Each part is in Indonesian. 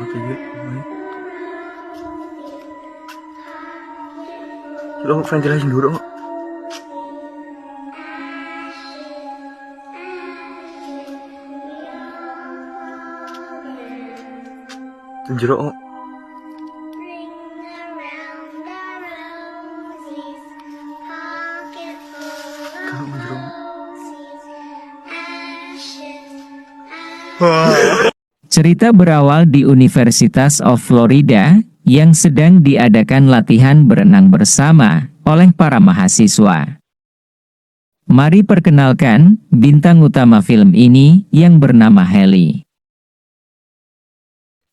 Tiga. Lo pengen jelasin dulu. Jero. Kamu jero. Cerita berawal di Universitas of Florida, yang sedang diadakan latihan berenang bersama oleh para mahasiswa. Mari perkenalkan bintang utama film ini yang bernama Haley.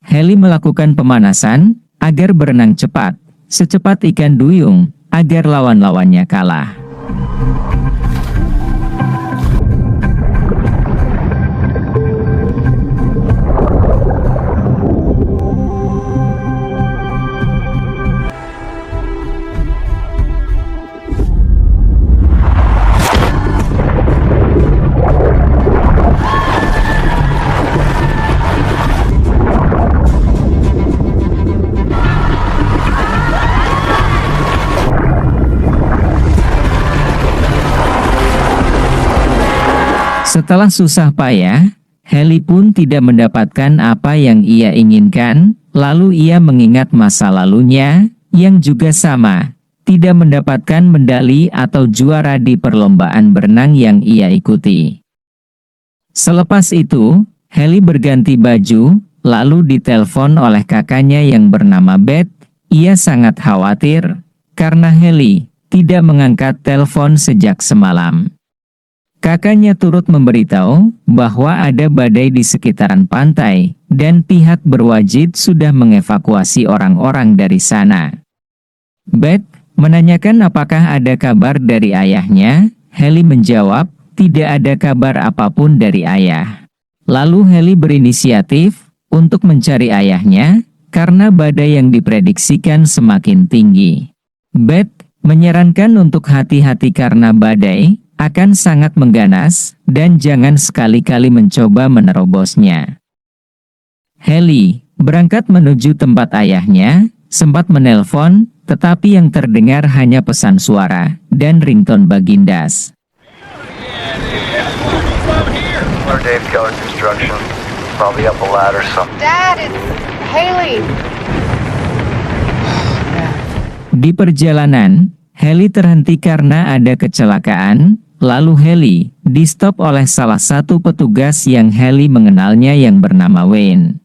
Haley melakukan pemanasan agar berenang cepat, secepat ikan duyung, agar lawan-lawannya kalah. Setelah susah payah, Haley pun tidak mendapatkan apa yang ia inginkan, lalu ia mengingat masa lalunya, yang juga sama, tidak mendapatkan medali atau juara di perlombaan berenang yang ia ikuti. Selepas itu, Haley berganti baju, lalu ditelepon oleh kakaknya yang bernama Beth. Ia sangat khawatir, karena Haley tidak mengangkat telepon sejak semalam. Kakaknya turut memberitahu bahwa ada badai di sekitaran pantai, dan pihak berwajib sudah mengevakuasi orang-orang dari sana. Beth menanyakan apakah ada kabar dari ayahnya. Haley menjawab, tidak ada kabar apapun dari ayah. Lalu Haley berinisiatif untuk mencari ayahnya, karena badai yang diprediksikan semakin tinggi. Beth menyarankan untuk hati-hati karena badai akan sangat mengganas, dan jangan sekali-kali mencoba menerobosnya. Haley berangkat menuju tempat ayahnya, sempat menelpon, tetapi yang terdengar hanya pesan suara, dan ringtone Bagindas. Dave Keller Construction, probably up a ladder somewhere. Dad, it's Haley. Di perjalanan, Haley terhenti karena ada kecelakaan. Lalu Haley di-stop oleh salah satu petugas yang Haley mengenalnya yang bernama Wayne.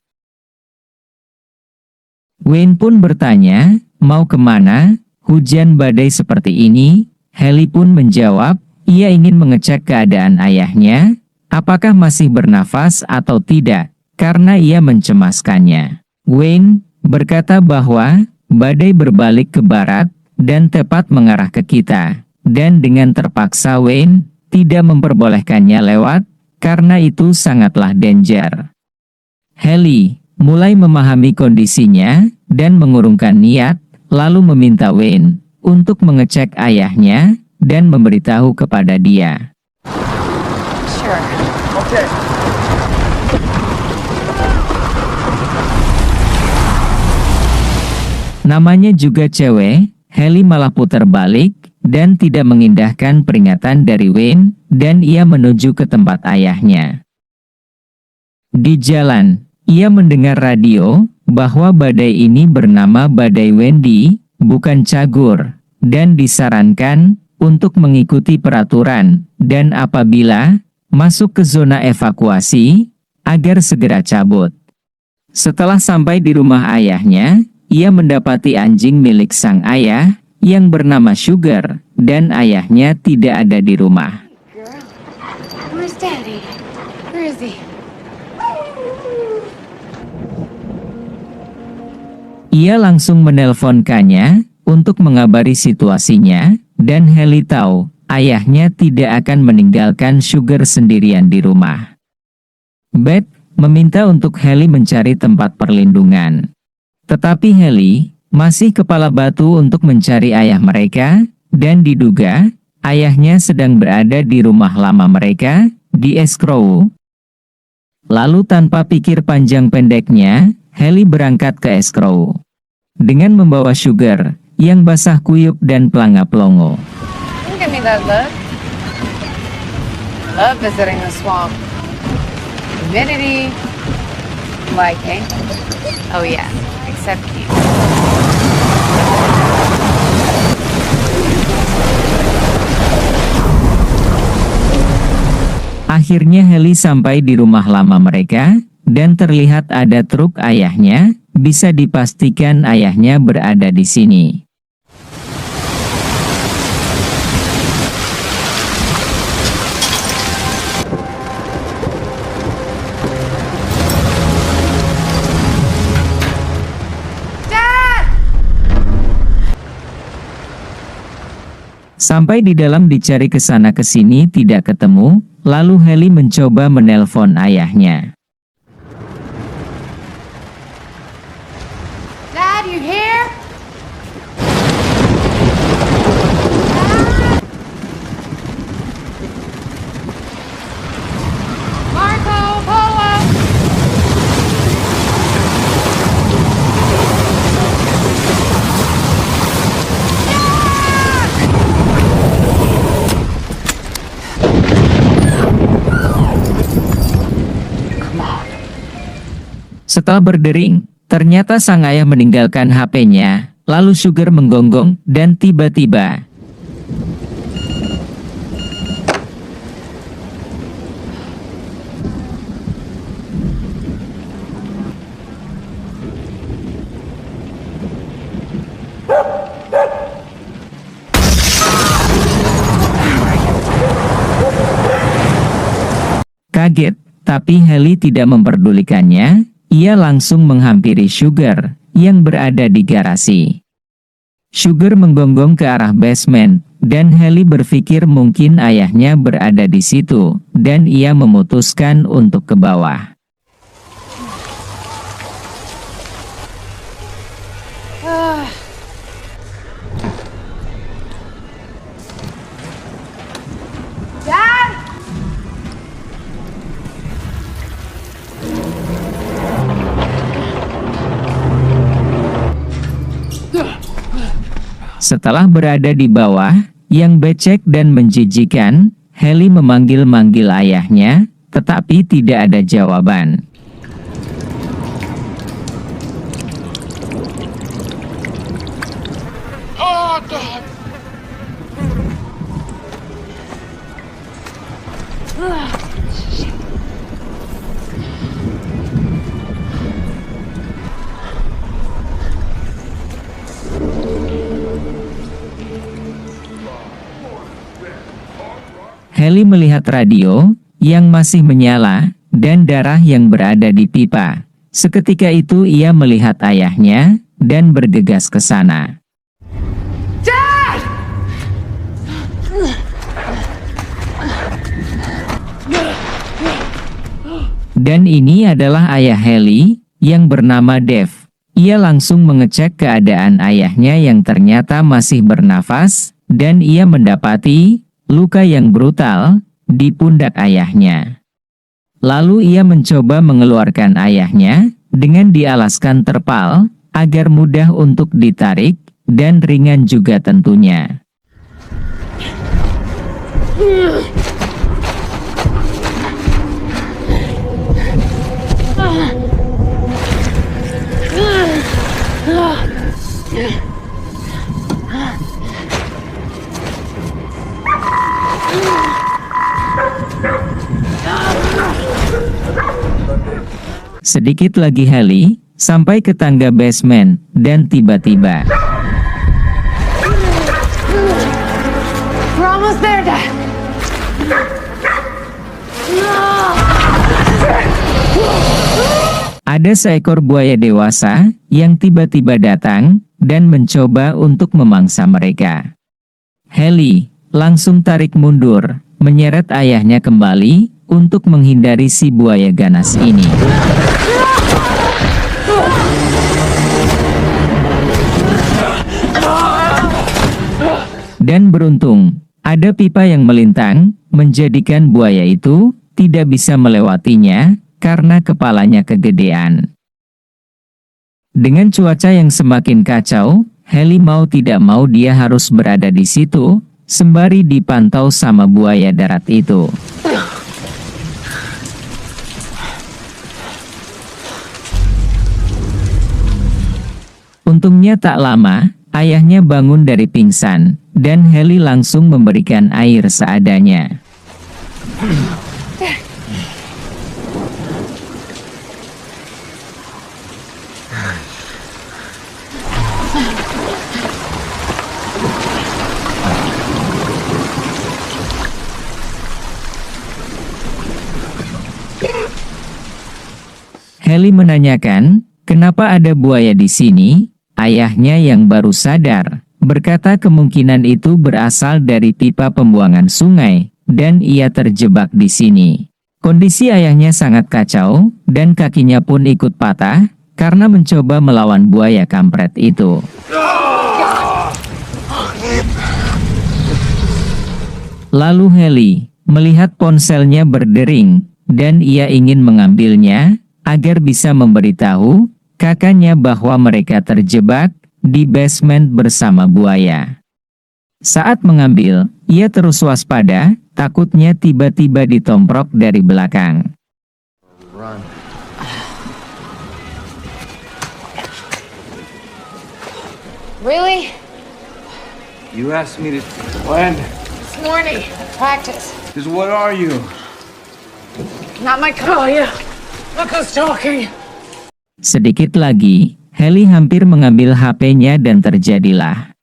Wayne pun bertanya, mau kemana? Hujan badai seperti ini? Haley pun menjawab, ia ingin mengecek keadaan ayahnya, apakah masih bernafas atau tidak, karena ia mencemaskannya. Wayne berkata bahwa badai berbalik ke barat, dan tepat mengarah ke kita. Dan dengan terpaksa Wayne tidak memperbolehkannya lewat, karena itu sangatlah danger. Haley mulai memahami kondisinya, dan mengurungkan niat, lalu meminta Wayne untuk mengecek ayahnya, dan memberitahu kepada dia. Sure. Okay. Namanya juga cewek, Haley malah putar balik, dan tidak mengindahkan peringatan dari Wayne, dan ia menuju ke tempat ayahnya. Di jalan, ia mendengar radio, bahwa badai ini bernama Badai Wendy, bukan Cagur, dan disarankan untuk mengikuti peraturan, dan apabila masuk ke zona evakuasi, agar segera cabut. Setelah sampai di rumah ayahnya, ia mendapati anjing milik sang ayah, yang bernama Sugar, dan ayahnya tidak ada di rumah. Where's Daddy? Where is he? Ia langsung menelponkannya untuk mengabari situasinya, dan Haley tahu ayahnya tidak akan meninggalkan Sugar sendirian di rumah. Beth meminta untuk Haley mencari tempat perlindungan. Tetapi Haley masih kepala batu untuk mencari ayah mereka, dan diduga ayahnya sedang berada di rumah lama mereka, di Escrow. Lalu tanpa pikir panjang pendeknya, Haley berangkat ke escrow dengan membawa Sugar yang basah kuyup dan pelangap-longo. Don't give me that look. Love visiting the swamp. Humidity. Liking. Oh yeah, except you. Akhirnya Haley sampai di rumah lama mereka, dan terlihat ada truk ayahnya. Bisa dipastikan ayahnya berada di sini. Sampai di dalam dicari ke sana ke sini tidak ketemu, lalu Haley mencoba menelpon ayahnya. Dad, you here? Marco, Polo! Setelah berdering, ternyata sang ayah meninggalkan HP-nya, lalu Sugar menggonggong, dan tiba-tiba kaget, tapi Haley tidak memperdulikannya. Ia langsung menghampiri Sugar yang berada di garasi. Sugar menggonggong ke arah basement, dan Haley berpikir mungkin ayahnya berada di situ, dan ia memutuskan untuk ke bawah. Dad! Setelah berada di bawah, yang becek dan menjijikan, Haley memanggil-manggil ayahnya, tetapi tidak ada jawaban. Haley melihat radio yang masih menyala dan darah yang berada di pipa. Seketika itu ia melihat ayahnya dan bergegas ke sana. Dan ini adalah ayah Haley yang bernama Dave. Ia langsung mengecek keadaan ayahnya yang ternyata masih bernafas, dan ia mendapati luka yang brutal di pundak ayahnya. Lalu ia mencoba mengeluarkan ayahnya dengan dialaskan terpal agar mudah untuk ditarik dan ringan juga tentunya. Sedikit lagi Haley sampai ke tangga basement dan tiba-tiba We're almost there, Dad. ada seekor buaya dewasa yang tiba-tiba datang dan mencoba untuk memangsa mereka. Haley langsung tarik mundur, menyeret ayahnya kembali untuk menghindari si buaya ganas ini. Dan beruntung, ada pipa yang melintang, menjadikan buaya itu tidak bisa melewatinya karena kepalanya kegedean. Dengan cuaca yang semakin kacau, Haley mau tidak mau dia harus berada di situ, sembari dipantau sama buaya darat itu. Untungnya tak lama, ayahnya bangun dari pingsan, dan Haley langsung memberikan air seadanya. Haley menanyakan, kenapa ada buaya di sini? Ayahnya yang baru sadar, berkata kemungkinan itu berasal dari pipa pembuangan sungai, dan ia terjebak di sini. Kondisi ayahnya sangat kacau, dan kakinya pun ikut patah, karena mencoba melawan buaya kampret itu. Lalu Haley melihat ponselnya berdering, dan ia ingin mengambilnya, agar bisa memberitahu kakaknya bahwa mereka terjebak di basement bersama buaya. Saat mengambil, ia terus waspada, takutnya tiba-tiba ditomprok dari belakang. Really? You asked me to... When? This morning, practice. Because what are you? Not my call, you. Look who's talking. Sedikit lagi, Haley hampir mengambil HP-nya dan terjadilah.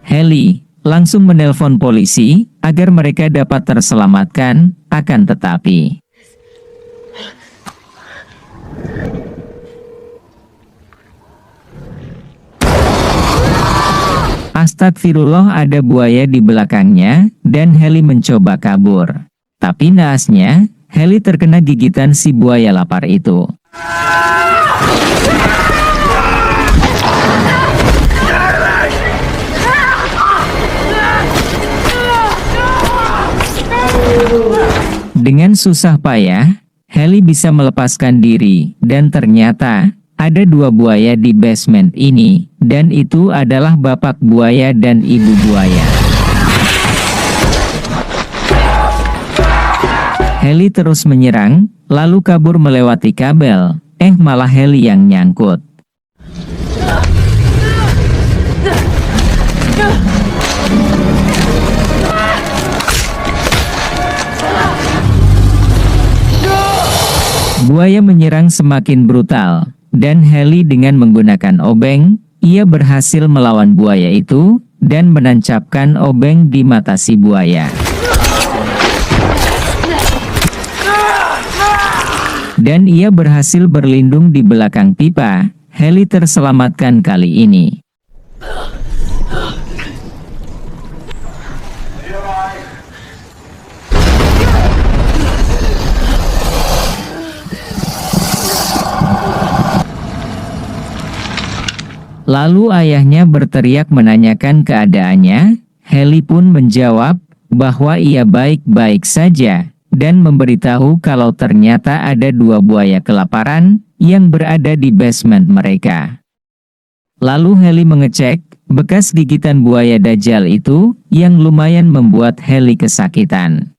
Haley langsung menelpon polisi agar mereka dapat terselamatkan, akan tetapi astagfirullah, ada buaya di belakangnya, dan Haley mencoba kabur. Tapi naasnya, Haley terkena gigitan si buaya lapar itu. Dengan susah payah, Haley bisa melepaskan diri, dan ternyata ada dua buaya di basement ini, dan itu adalah bapak buaya dan ibu buaya. Haley terus menyerang, lalu kabur melewati kabel, malah Haley yang nyangkut. Buaya menyerang semakin brutal, dan Haley dengan menggunakan obeng, ia berhasil melawan buaya itu, dan menancapkan obeng di mata si buaya. Dan ia berhasil berlindung di belakang pipa. Haley terselamatkan kali ini. Lalu ayahnya berteriak menanyakan keadaannya. Haley pun menjawab bahwa ia baik-baik saja, dan memberitahu kalau ternyata ada dua buaya kelaparan yang berada di basement mereka. Lalu Haley mengecek bekas gigitan buaya Dajjal itu, yang lumayan membuat Haley kesakitan.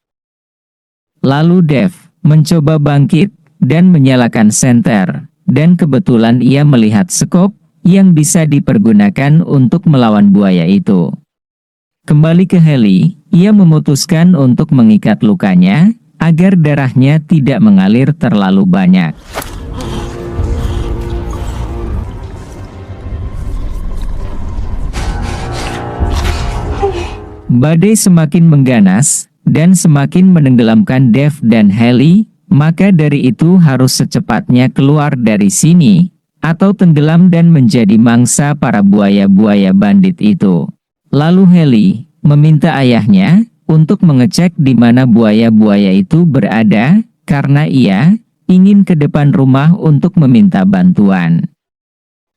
Lalu Dev mencoba bangkit dan menyalakan senter, dan kebetulan ia melihat sekop yang bisa dipergunakan untuk melawan buaya itu. Kembali ke Haley, ia memutuskan untuk mengikat lukanya, agar darahnya tidak mengalir terlalu banyak. Badai semakin mengganas, dan semakin menenggelamkan Dev dan Haley, maka dari itu harus secepatnya keluar dari sini, atau tenggelam dan menjadi mangsa para buaya-buaya bandit itu. Lalu Haley meminta ayahnya untuk mengecek di mana buaya-buaya itu berada, karena ia ingin ke depan rumah untuk meminta bantuan.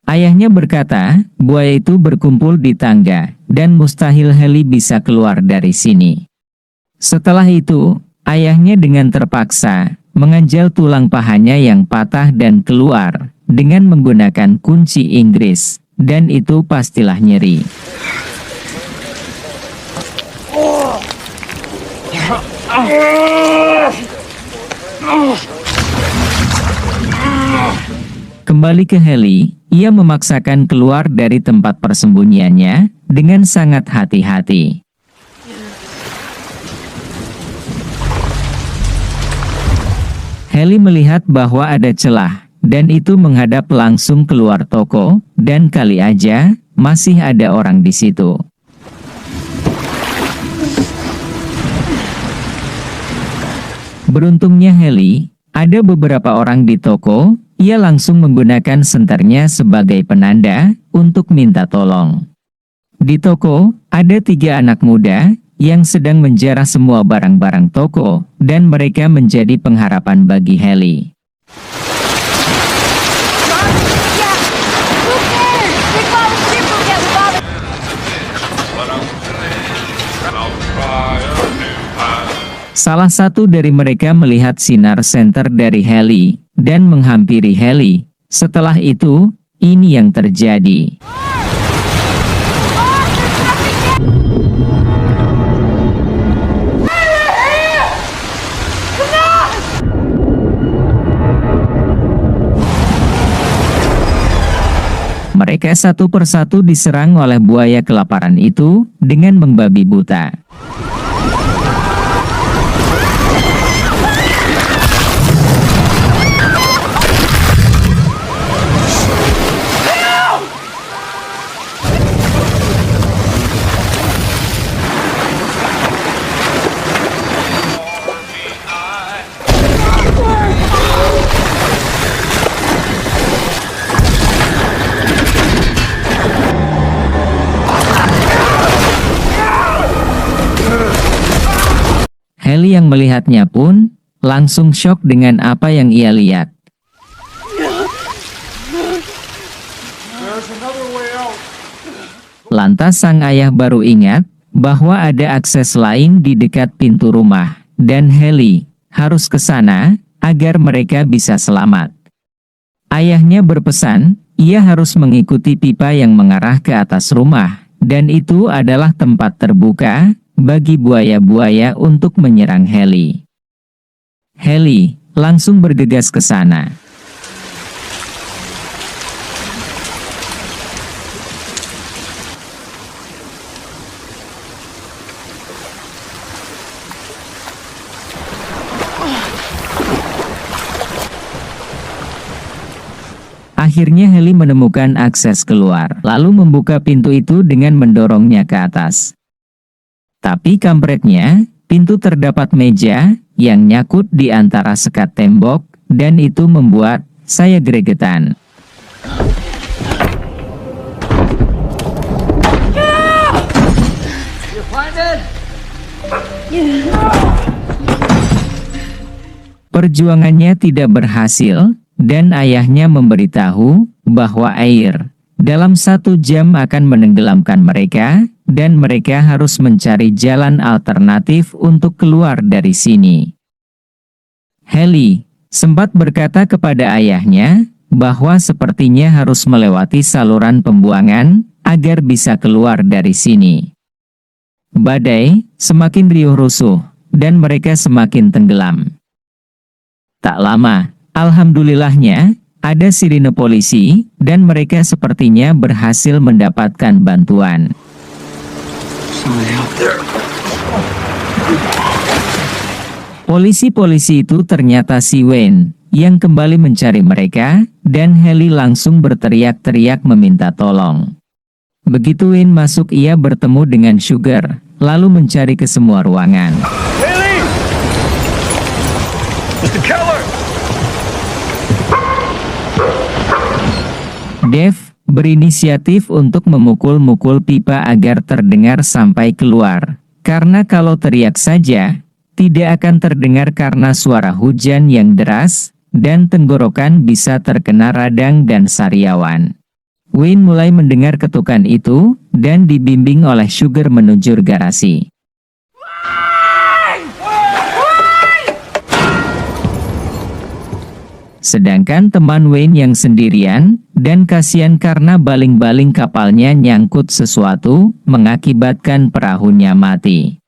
Ayahnya berkata, buaya itu berkumpul di tangga, dan mustahil Haley bisa keluar dari sini. Setelah itu, ayahnya dengan terpaksa menganjal tulang pahanya yang patah dan keluar dengan menggunakan kunci Inggris, dan itu pastilah nyeri. Kembali ke Haley, ia memaksakan keluar dari tempat persembunyiannya dengan sangat hati-hati. Haley melihat bahwa ada celah, dan itu menghadap langsung keluar toko, dan kali aja masih ada orang di situ. Beruntungnya Haley, ada beberapa orang di toko. Ia langsung menggunakan senternya sebagai penanda untuk minta tolong. Di toko, ada 3 anak muda yang sedang menjarah semua barang-barang toko, dan mereka menjadi pengharapan bagi Haley. Salah satu dari mereka melihat sinar senter dari Haley dan menghampiri Haley. Setelah itu, ini yang terjadi. Mereka satu persatu diserang oleh buaya kelaparan itu dengan membabi buta. Haley yang melihatnya pun langsung syok dengan apa yang ia lihat. Lantas sang ayah baru ingat bahwa ada akses lain di dekat pintu rumah, dan Haley harus ke sana agar mereka bisa selamat. Ayahnya berpesan, ia harus mengikuti pipa yang mengarah ke atas rumah, dan itu adalah tempat terbuka bagi buaya-buaya untuk menyerang Haley. Haley langsung bergegas ke sana. Akhirnya Haley menemukan akses keluar, lalu membuka pintu itu dengan mendorongnya ke atas. Tapi kampretnya, pintu terdapat meja yang nyakut di antara sekat tembok, dan itu membuat saya gregetan. Perjuangannya tidak berhasil, dan ayahnya memberitahu bahwa air dalam 1 jam akan menenggelamkan mereka, dan mereka harus mencari jalan alternatif untuk keluar dari sini. Haley sempat berkata kepada ayahnya bahwa sepertinya harus melewati saluran pembuangan agar bisa keluar dari sini. Badai semakin riuh rusuh, dan mereka semakin tenggelam. Tak lama, alhamdulillahnya, ada sirine polisi, dan mereka sepertinya berhasil mendapatkan bantuan. Polisi-polisi itu ternyata si Wayne, yang kembali mencari mereka, dan Haley langsung berteriak-teriak meminta tolong. Begitu Wayne masuk, ia bertemu dengan Sugar, lalu mencari ke semua ruangan. Haley! Mr. Keller! Dave berinisiatif untuk memukul-mukul pipa agar terdengar sampai keluar. Karena kalau teriak saja, tidak akan terdengar karena suara hujan yang deras dan tenggorokan bisa terkena radang dan sariawan. Wayne mulai mendengar ketukan itu, dan dibimbing oleh Sugar menuju garasi. Sedangkan teman Wayne yang sendirian, dan kasihan karena baling-baling kapalnya nyangkut sesuatu, mengakibatkan perahunya mati.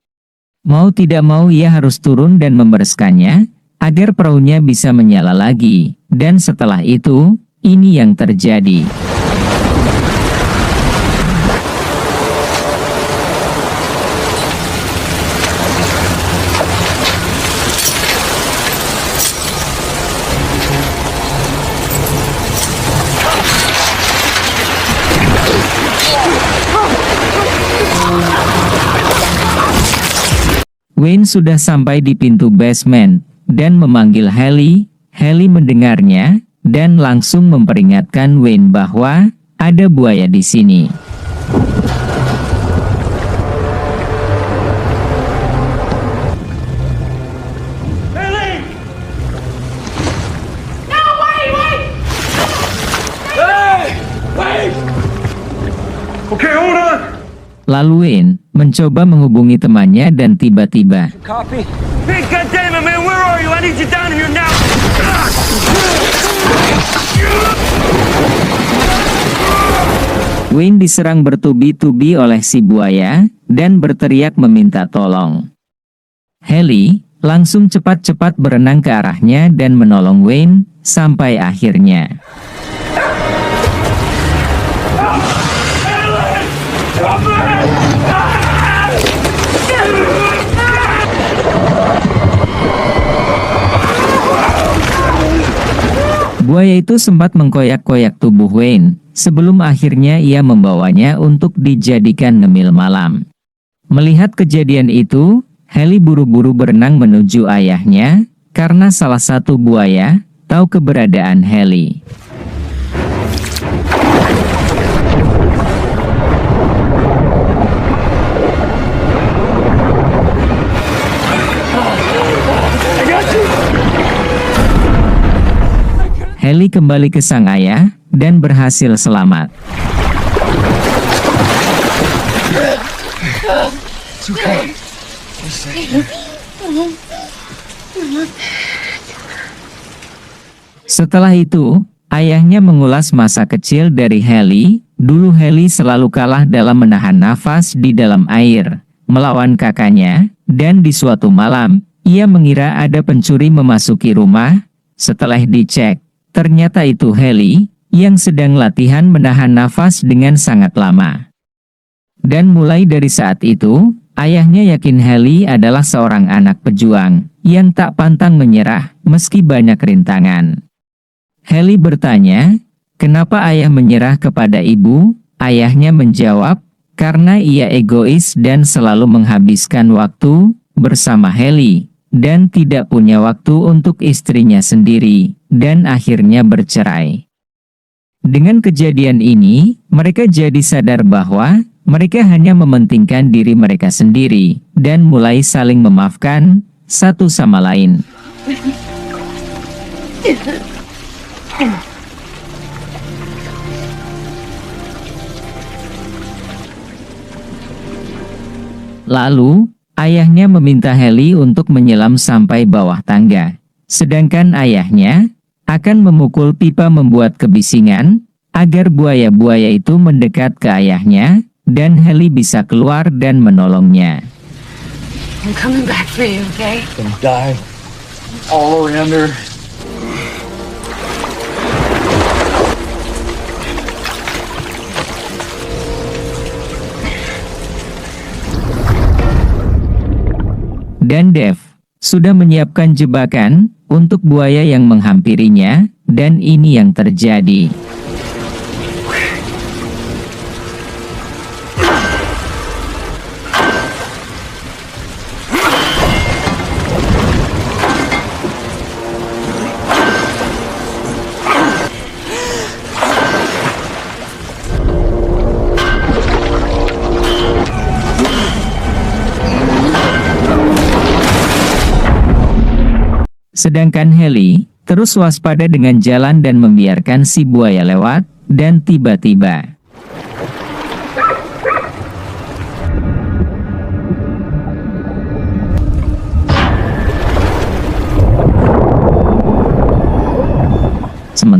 Mau tidak mau ia harus turun dan membereskannya, agar perahunya bisa menyala lagi, dan setelah itu, ini yang terjadi. Wayne sudah sampai di pintu basement, dan memanggil Haley. Haley mendengarnya, dan langsung memperingatkan Wayne bahwa ada buaya di sini. No, wait! Hey! Wait! Okay, hold on. Lalu Wayne mencoba menghubungi temannya dan tiba-tiba Copy. Hey, goddammit, man, where are you? I need you down here now. Wayne diserang bertubi-tubi oleh si buaya, dan berteriak meminta tolong. Haley langsung cepat-cepat berenang ke arahnya dan menolong Wayne, sampai akhirnya. Buaya itu sempat mengkoyak-koyak tubuh Wayne, sebelum akhirnya ia membawanya untuk dijadikan ngemil malam. Melihat kejadian itu, Haley buru-buru berenang menuju ayahnya, karena salah satu buaya tahu keberadaan Haley. Haley kembali ke sang ayah, dan berhasil selamat. Setelah itu, ayahnya mengulas masa kecil dari Haley. Dulu Haley selalu kalah dalam menahan nafas di dalam air, melawan kakaknya, dan di suatu malam, ia mengira ada pencuri memasuki rumah. Setelah dicek, ternyata itu Haley, yang sedang latihan menahan nafas dengan sangat lama. Dan mulai dari saat itu, ayahnya yakin Haley adalah seorang anak pejuang, yang tak pantang menyerah, meski banyak rintangan. Haley bertanya, kenapa ayah menyerah kepada ibu? Ayahnya menjawab, karena ia egois dan selalu menghabiskan waktu bersama Haley, dan tidak punya waktu untuk istrinya sendiri, dan akhirnya bercerai. Dengan kejadian ini, mereka jadi sadar bahwa mereka hanya mementingkan diri mereka sendiri, dan mulai saling memaafkan satu sama lain. Lalu, ayahnya meminta Haley untuk menyelam sampai bawah tangga. Sedangkan ayahnya akan memukul pipa membuat kebisingan, agar buaya-buaya itu mendekat ke ayahnya, dan Haley bisa keluar dan menolongnya. I'm coming back for you, okay? Gonna die all around her. Dan Dev sudah menyiapkan jebakan untuk buaya yang menghampirinya, dan ini yang terjadi. Sedangkan Haley Terus waspada dengan jalan dan membiarkan si buaya lewat, dan tiba-tiba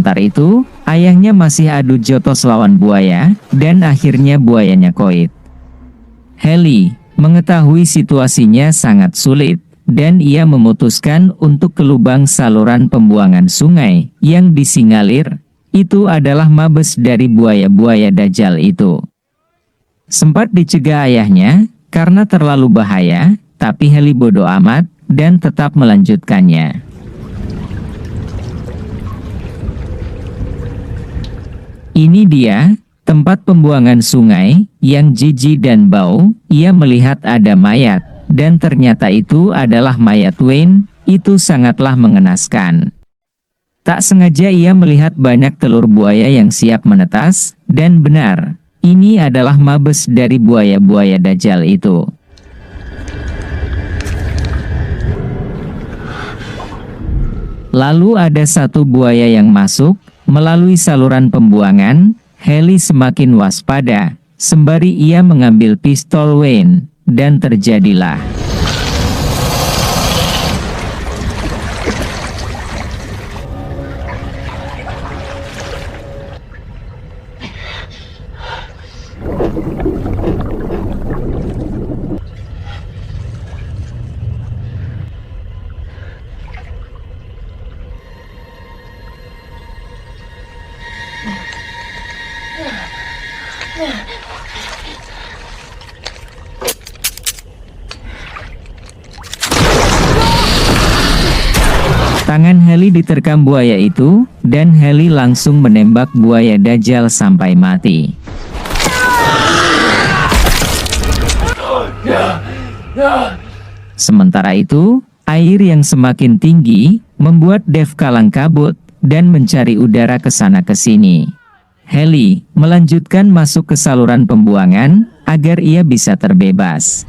sementara itu, ayahnya masih adu jotos lawan buaya, dan akhirnya buayanya koit. Haley mengetahui situasinya sangat sulit, dan ia memutuskan untuk ke lubang saluran pembuangan sungai yang disinyalir itu adalah mabes dari buaya-buaya Dajjal itu. Sempat dicegah ayahnya karena terlalu bahaya, tapi Haley bodoh amat dan tetap melanjutkannya. Ini dia, tempat pembuangan sungai, yang jijik dan bau. Ia melihat ada mayat, dan ternyata itu adalah mayat Wayne. Itu sangatlah mengenaskan. Tak sengaja ia melihat banyak telur buaya yang siap menetas, dan benar, ini adalah mabes dari buaya-buaya Dajjal itu. Lalu ada satu buaya yang masuk melalui saluran pembuangan. Haley semakin waspada, sembari ia mengambil pistol Wayne, dan terjadilah. Tangan Haley diterkam buaya itu, dan Haley langsung menembak buaya Dajjal sampai mati. Sementara itu, air yang semakin tinggi membuat Dave kalang kabut dan mencari udara ke sana ke sini. Haley melanjutkan masuk ke saluran pembuangan agar ia bisa terbebas.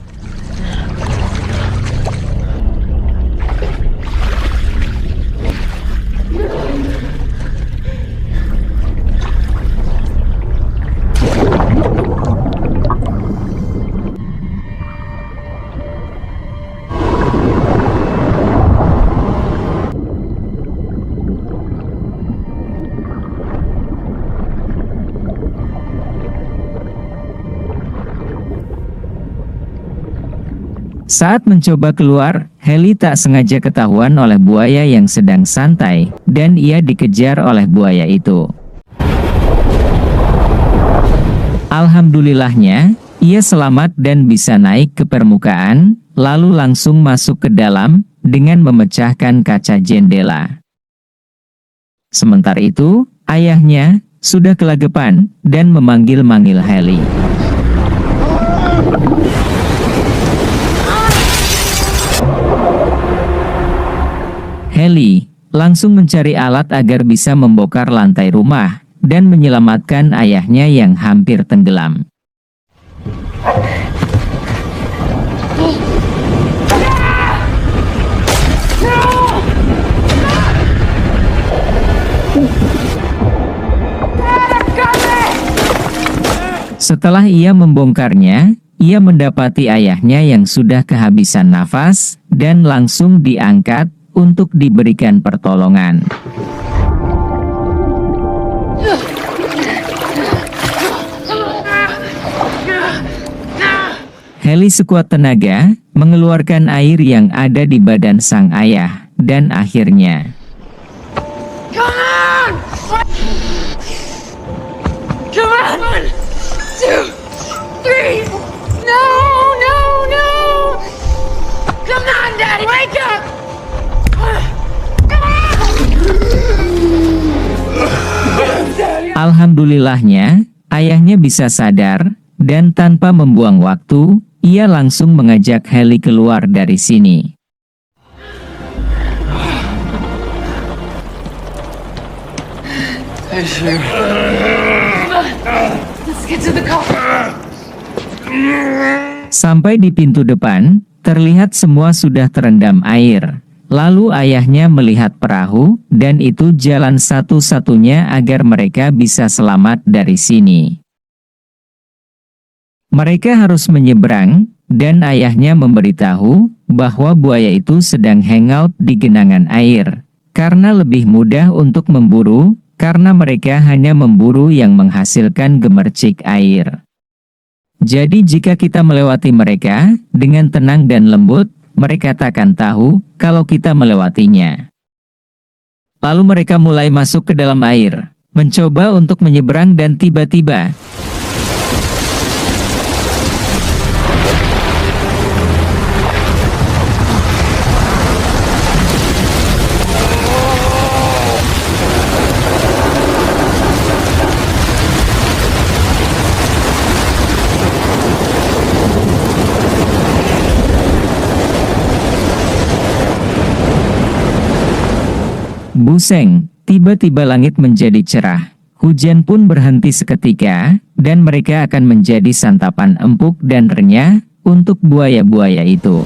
Saat mencoba keluar, Haley tak sengaja ketahuan oleh buaya yang sedang santai, dan ia dikejar oleh buaya itu. Alhamdulillahnya, ia selamat dan bisa naik ke permukaan, lalu langsung masuk ke dalam, dengan memecahkan kaca jendela. Sementara itu, ayahnya sudah kelagapan, dan memanggil-manggil Haley. Haley langsung mencari alat agar bisa membongkar lantai rumah dan menyelamatkan ayahnya yang hampir tenggelam. Setelah ia membongkarnya, ia mendapati ayahnya yang sudah kehabisan nafas dan langsung diangkat untuk diberikan pertolongan. Haley sekuat tenaga mengeluarkan air yang ada di badan sang ayah, dan akhirnya Come on! 1, 2, 3! No! No! No! Come on, Daddy! Wake up! alhamdulillahnya, ayahnya bisa sadar, dan tanpa membuang waktu, ia langsung mengajak Haley keluar dari sini. Let's get to the car. Sampai di pintu depan, terlihat semua sudah terendam air, Lalu ayahnya melihat perahu, dan itu jalan satu-satunya agar mereka bisa selamat dari sini. Mereka harus menyeberang, dan ayahnya memberitahu bahwa buaya itu sedang hangout di genangan air. Karena lebih mudah untuk memburu, karena mereka hanya memburu yang menghasilkan gemercik air. Jadi jika kita melewati mereka, dengan tenang dan lembut, mereka takkan tahu kalau kita melewatinya. Lalu mereka mulai masuk ke dalam air, mencoba untuk menyeberang dan tiba-tiba, buseng, tiba-tiba langit menjadi cerah. Hujan pun berhenti seketika, dan mereka akan menjadi santapan empuk dan renyah untuk buaya-buaya itu.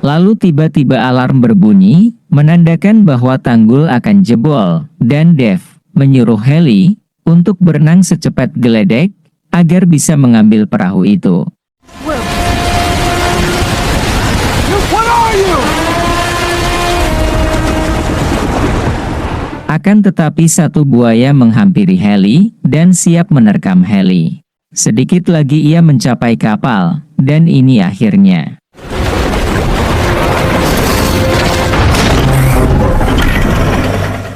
Lalu tiba-tiba alarm berbunyi, menandakan bahwa tanggul akan jebol, dan Dave menyuruh Haley untuk berenang secepat geledek agar bisa mengambil perahu itu. Akan tetapi satu buaya menghampiri Haley dan siap menerkam Haley. Sedikit lagi ia mencapai kapal, dan ini akhirnya.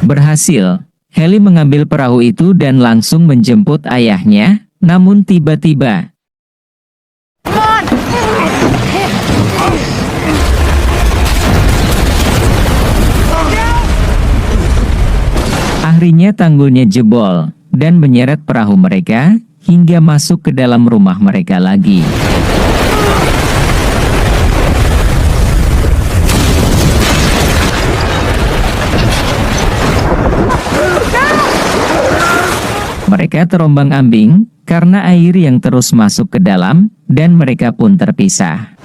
Berhasil. Haley mengambil perahu itu dan langsung menjemput ayahnya, namun tiba-tiba akhirnya tanggulnya jebol dan menyeret perahu mereka hingga masuk ke dalam rumah mereka lagi. Mereka terombang-ambing karena air yang terus masuk ke dalam, dan mereka pun terpisah.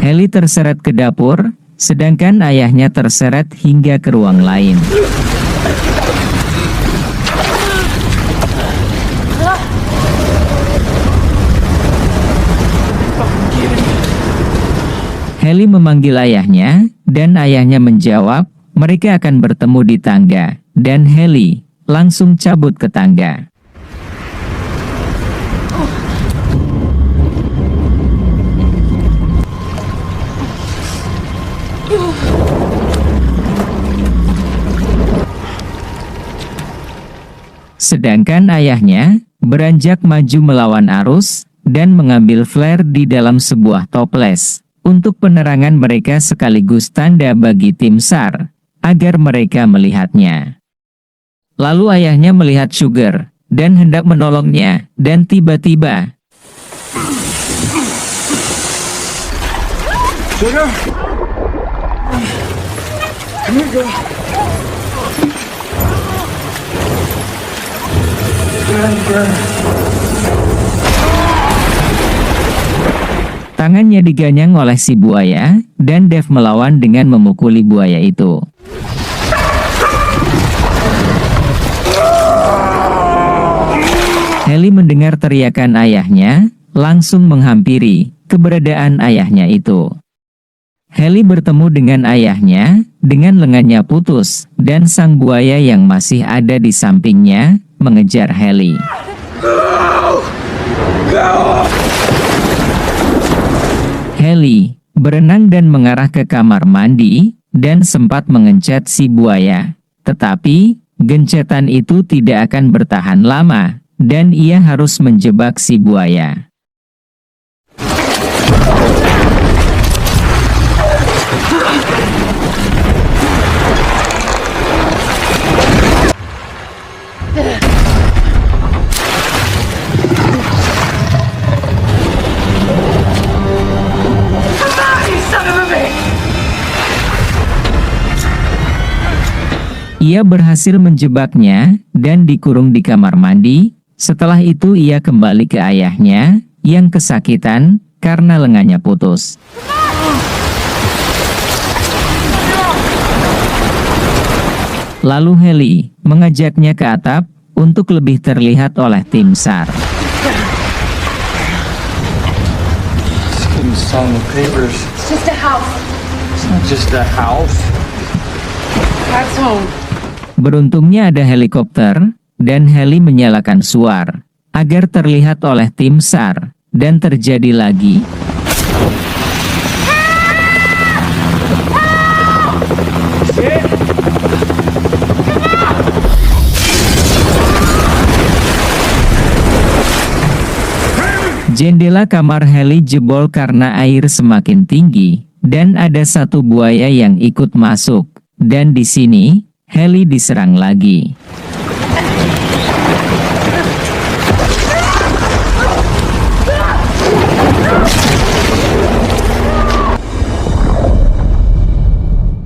Haley terseret ke dapur, sedangkan ayahnya terseret hingga ke ruang lain. Haley memanggil ayahnya, dan ayahnya menjawab, mereka akan bertemu di tangga, dan Haley langsung cabut ke tangga. Sedangkan ayahnya beranjak maju melawan arus, dan mengambil flare di dalam sebuah toples untuk penerangan mereka sekaligus tanda bagi tim SAR, agar mereka melihatnya. Lalu ayahnya melihat Sugar, dan hendak menolongnya, dan tiba-tiba Sugar? Come here, girl. tangannya diganyang oleh si buaya, dan Dave melawan dengan memukuli buaya itu. Haley mendengar teriakan ayahnya, langsung menghampiri keberadaan ayahnya itu. Haley bertemu dengan ayahnya, dengan lengannya putus, dan sang buaya yang masih ada di sampingnya, mengejar Haley. Haley berenang dan mengarah ke kamar mandi, dan sempat mengencet si buaya. Tetapi, gencetan itu tidak akan bertahan lama, dan ia harus menjebak si buaya. Ia berhasil menjebaknya dan dikurung di kamar mandi. Setelah itu ia kembali ke ayahnya yang kesakitan karena lengannya putus. Lalu Heli mengajaknya ke atap untuk lebih terlihat oleh tim SAR. Couldn't sign the papers. It's just a house. It's not just a house. That's home. Beruntungnya ada helikopter, dan Heli menyalakan suar, agar terlihat oleh tim SAR, dan terjadi lagi. Jendela kamar Heli jebol karena air semakin tinggi, dan ada satu buaya yang ikut masuk, dan di sini, Heli diserang lagi.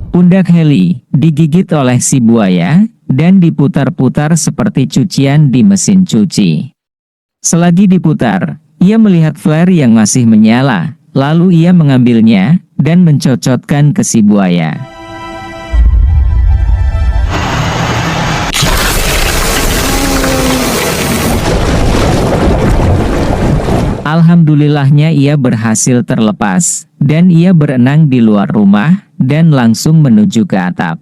Pundak Heli digigit oleh si buaya, dan diputar-putar seperti cucian di mesin cuci. Selagi diputar, ia melihat flare yang masih menyala, lalu ia mengambilnya, dan mencocotkan ke si buaya. Alhamdulillahnya ia berhasil terlepas, dan ia berenang di luar rumah, dan langsung menuju ke atap.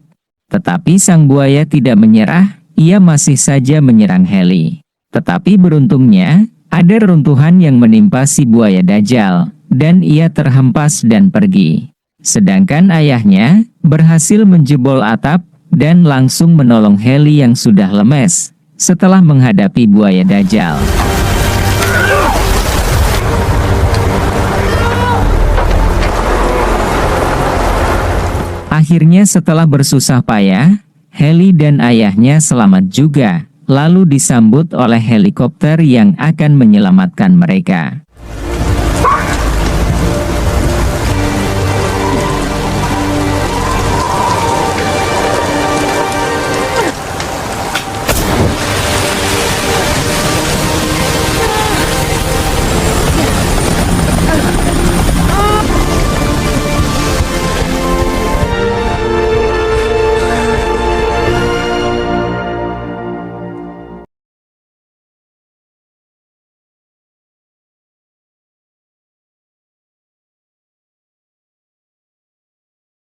Tetapi sang buaya tidak menyerah, ia masih saja menyerang Heli. Tetapi beruntungnya, ada reruntuhan yang menimpa si buaya Dajjal, dan ia terhempas dan pergi. Sedangkan ayahnya berhasil menjebol atap, dan langsung menolong Heli yang sudah lemes, setelah menghadapi buaya Dajjal. Akhirnya setelah bersusah payah, Heli dan ayahnya selamat juga, lalu disambut oleh helikopter yang akan menyelamatkan mereka.